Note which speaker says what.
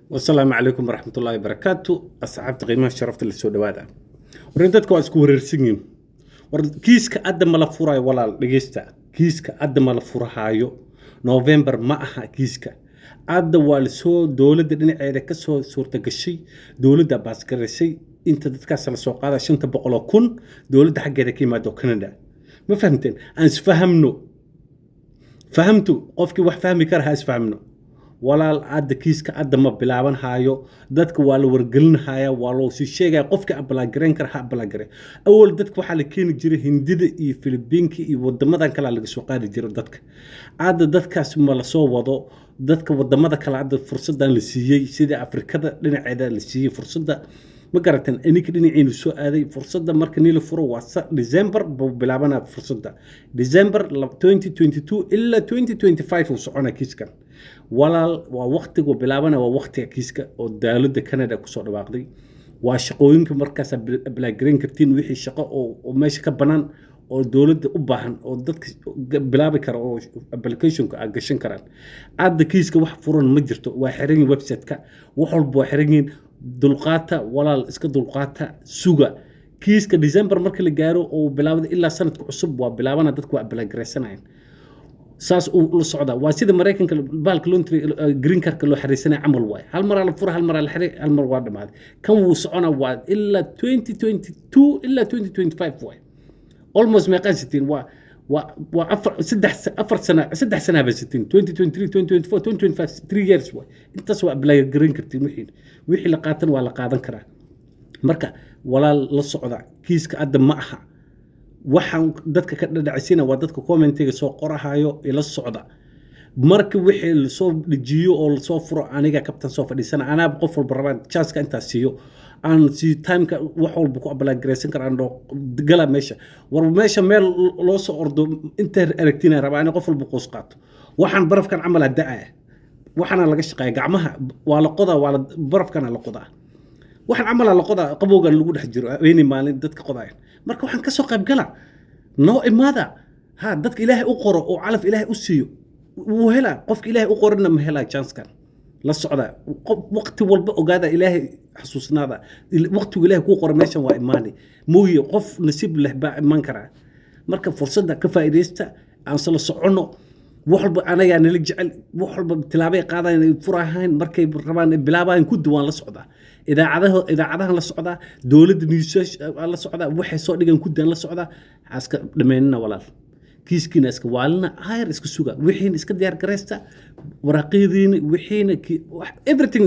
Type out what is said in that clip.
Speaker 1: والسلام عليكم ورحمة الله وبركاته أصحاب قيمة شرفت السود هذا ورنتك واسكور السجن كيسك قدم ملا فراي ولا لجيستا كيسك قدم ملا فرايو نوفمبر معها كيسك عاد والسو دولة دين عيدا كسو صورة قشي دولة باسكرسي انت تتكسر السوق هذا عشان تبقى كون دولة حق كيما دو كندا ما فهمتين أنس فهمتوا قفكي wax fahmi kara ha isfahmno walaal aad kiiska aad ma bilaaban hayo dadka waa la wargelin haya waa loo sii sheegay qofka abla gareyn kara ha abla gareey awal dadka waxa la keeni jiray hindida iyo Filibiinka iyo wadamadan kale laga soo qaadi jiray aad dadkaas ma la soo wado dadka wadamada kale aad fursadan la siiyay sida Afrikada dhinaceeda la siiyay fursada ma garatan ininka dhinaciina soo aaday fursadda marka niil furo waa December bilaabana fursadda December 2022 ila 2025 uu socona kiiskan walaal waa waqtiga bilaabana waa waqtiga kiiska oo dawladda Canada ku soo dhawaaqday waa shaqooyinka markaas abla green kartiin wixii shaqo oo meesha ka banaan oo dawladda u baahan oo dadka bilaabi kara oo application-ka gashan karaan aad kiiska wax furan ma jirto waa xiran website-ka wax walba waa xiran dulqaata walaal iska dulqaata suga kiiska December marka la gaaro oo bilaawda ilaa sanadka cusub waa bilaabana dadku waa balagreysanayn saas uu la socda waa sida Mareykanka baalka lontry green card loo xariisanay amal waay hal mar la furo hal mar la xiri hal mar waa dhamaad kan uu socona waa ilaa 2022 ilaa 2025 waay almost ma qasitin waa afar sano basitin 2023 2024 2025 3 years waay intaas waa balagreyn kartiin wixii la qaatan waa la qaadan karaa marka walaal la socda kiiska aad ma aha waxaan dadka ka dhadhacaysiina waa dadka commentiga soo qorahayo ila socda marka wixii la soo dhijiyo oo la soo furo aniga kabtan soo fadhiisana anaa qof walba rabaan chance-ka inta siiyo aan si time-ka wax walba ku abalagreysan karaan gala meesha meel loo soo ordo inta aragtina rabaan qof walba qoos qaato waxaan barafkan camal da'ay waxana laga shaqeeyaa gacmaha waa la qodaa waa barafkana la qodaa waxaan camal la qodaa qabowga lagu dhex jiro weeyni maalin dadka qodaayeen marka waxaan ka soo qayb gala noo imaada ha dadka ilaahay u qoro oo calaf ilaahay u siiyo wuu hela qofka ilaahay u qorina ma hela chance kan la socda waqti walba ogaada ilaahay xasuusnaada waqtiga ilaahay ku qoro meeshan waa imaani mooye qof nasiib leh baa iman kara marka fursadda ka faa'iideysta aan sala socono wax walba anaga nala jecel wax walba tilaabay qaadaan furahayn markay rabaan bilaabaan ku duwan la socda idaacadaha la socda dawladda news la socda waxay soo dhigan ku daan la socda aska dhameynna walaal kiiskiina iska waalna hayr iska suga wixiin iska diyaar gareysta waraaqadiina wixiina everything